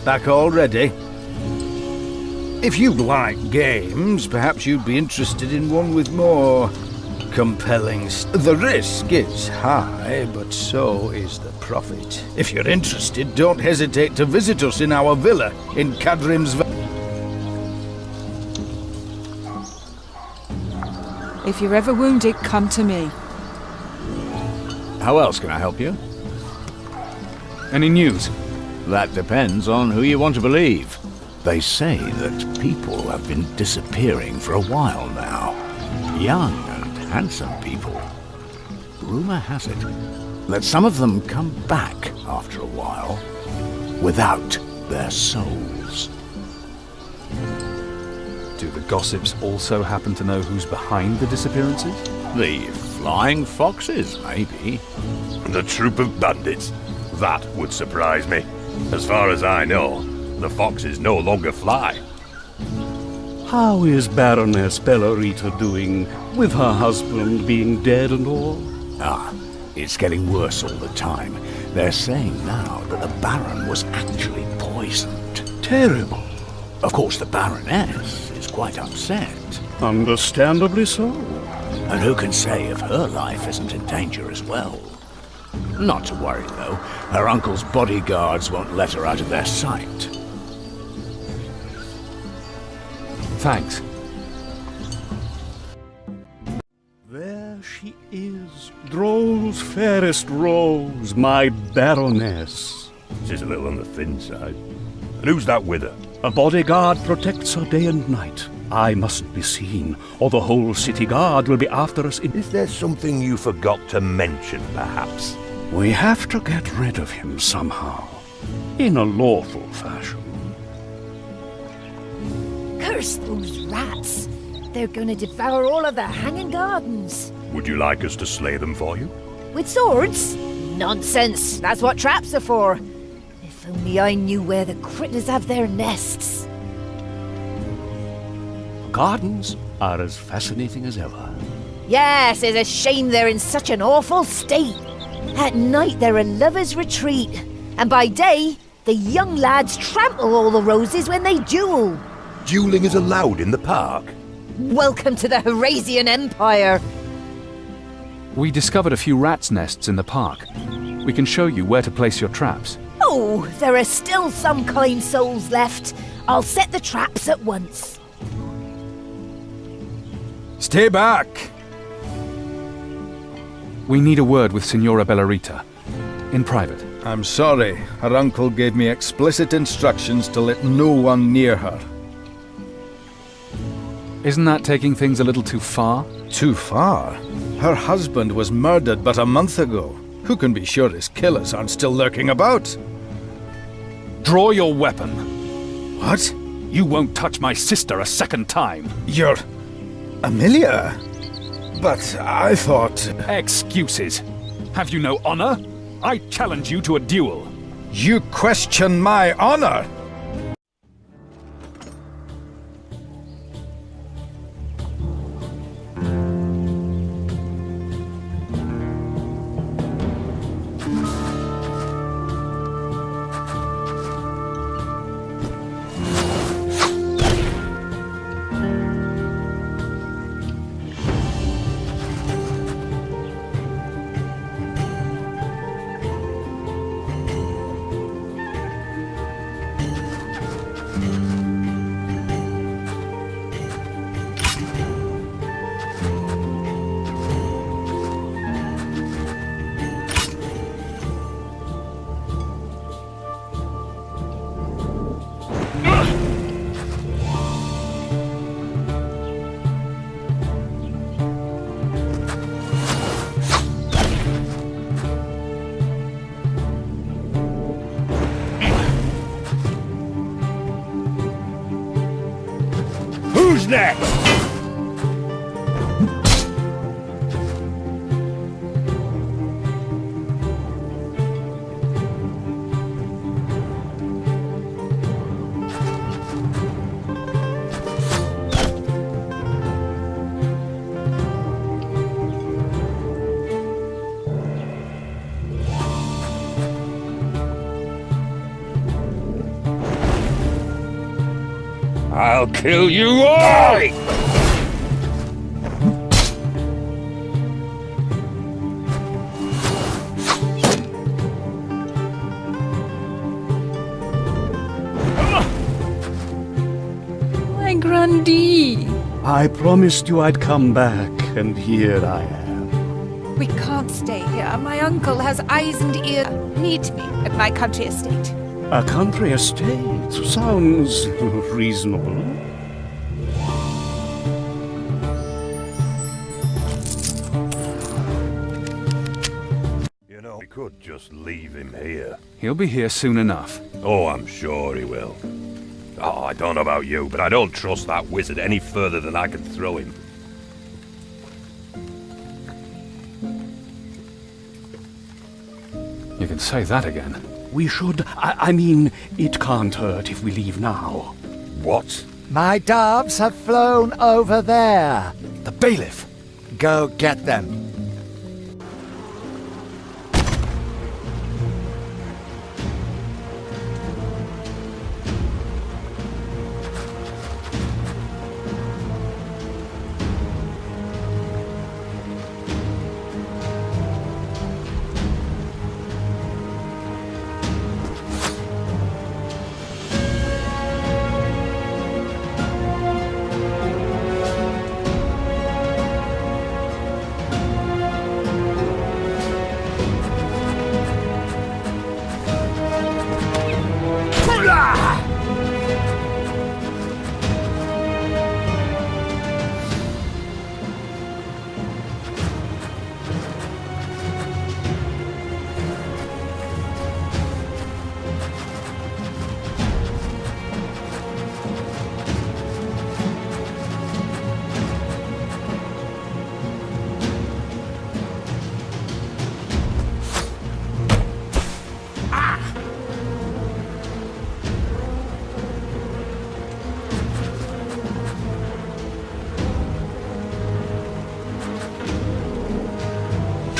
Back already? If you like games, perhaps you'd be interested in one with more compelling The risk is high, but so is the profit. If you're interested, don't hesitate to visit us in our villa in Cadrim's If you're ever wounded, come to me. How else can I help you? Any news? That depends on who you want to believe. They say that people have been disappearing for a while now. Young and handsome people. Rumor has it that some of them come back after a while without their souls. Do the gossips also happen to know who's behind the disappearances? The flying foxes, maybe. The troop of bandits? That would surprise me. As far as I know, the foxes no longer fly. How is Baroness Bellarita doing, with her husband being dead and all? It's getting worse all the time. They're saying now that the Baron was actually poisoned. Terrible. Of course, the Baroness is quite upset. Understandably so. And who can say if her life isn't in danger as well? Not to worry, though. Her uncle's bodyguards won't let her out of their sight. Thanks. There she is, Droll's fairest rose, my Baroness. She's a little on the thin side. And who's that with her? A bodyguard protects her day and night. I mustn't be seen, or the whole city guard will be after us. Is there something you forgot to mention, perhaps? We have to get rid of him somehow, in a lawful fashion. Curse those rats! They're gonna devour all of the hanging gardens. Would you like us to slay them for you? With swords? Nonsense! That's what traps are for. If only I knew where the critters have their nests. Gardens are as fascinating as ever. Yes, it's a shame they're in such an awful state. At night they're a lover's retreat, and by day, the young lads trample all the roses when they duel. Dueling is allowed in the park. Welcome to the Horasian Empire. We discovered a few rats' nests in the park. We can show you where to place your traps. Oh, there are still some kind souls left. I'll set the traps at once. Stay back! We need a word with Signora Bellarita. In private. I'm sorry. Her uncle gave me explicit instructions to let no one near her. Isn't that taking things a little too far? Too far? Her husband was murdered but a month ago. Who can be sure his killers aren't still lurking about? Draw your weapon. What? You won't touch my sister a second time. You're... Amelia? But I thought... Excuses. Have you no honor? I challenge you to a duel. You question my honor? Who's next? I'll kill you all! My Grundy. I promised you I'd come back, and here I am. We can't stay here. My uncle has eyes and ears. Meet me at my country estate. A country estate sounds reasonable. You know, we could just leave him here. He'll be here soon enough. Oh, I'm sure he will. Oh, I don't know about you, but I don't trust that wizard any further than I can throw him. You can say that again. We should... I mean, it can't hurt if we leave now. What? My doves have flown over there. The bailiff! Go get them.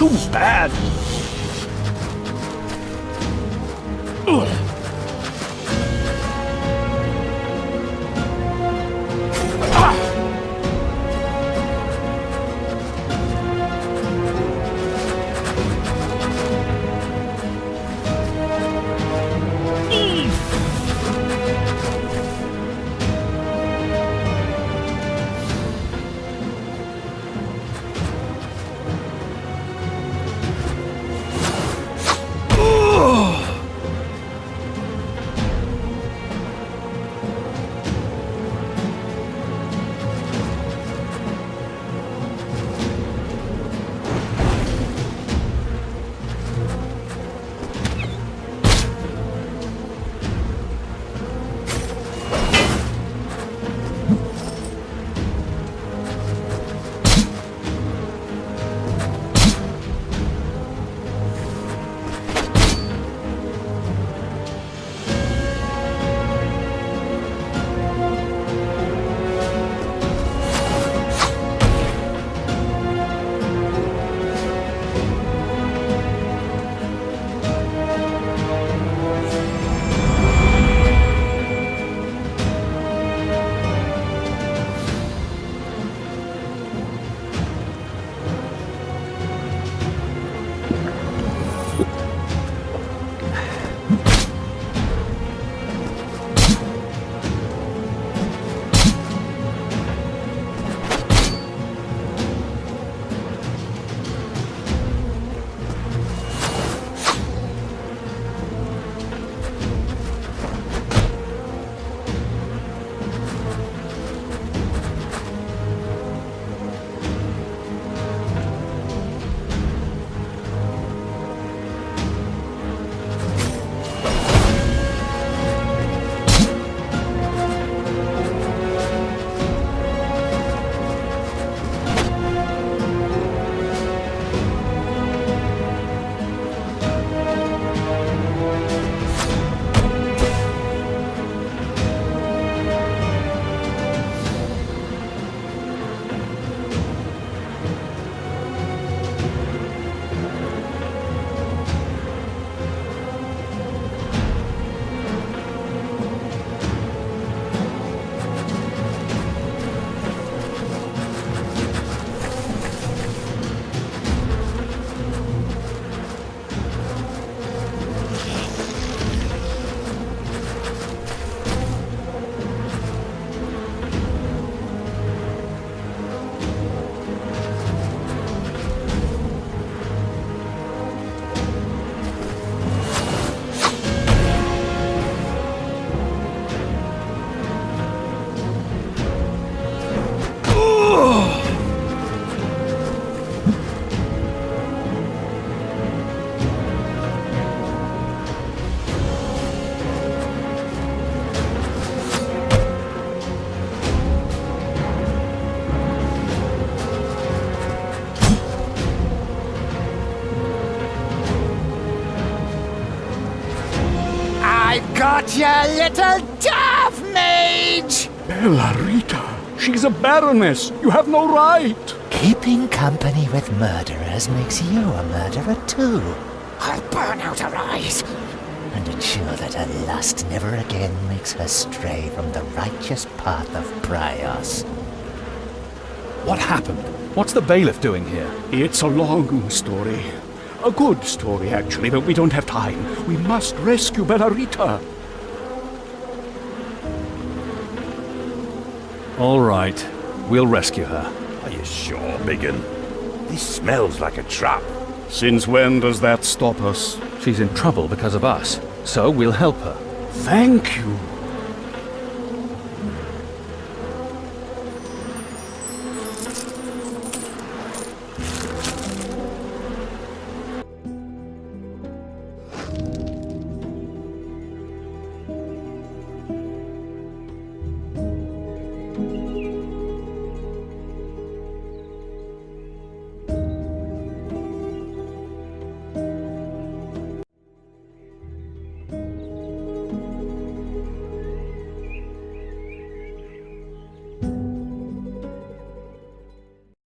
Too bad! got ya, little dove mage! Bellarita, she's a baroness. You have no right. Keeping company with murderers makes you a murderer too. I'll burn out her eyes and ensure that her lust never again makes her stray from the righteous path of Prios. What happened? What's the bailiff doing here? It's a long story. A good story, actually, but we don't have time. We must rescue Bellarita. All right, we'll rescue her. Are you sure, Biggin? This smells like a trap. Since when does that stop us? She's in trouble because of us, so we'll help her. Thank you.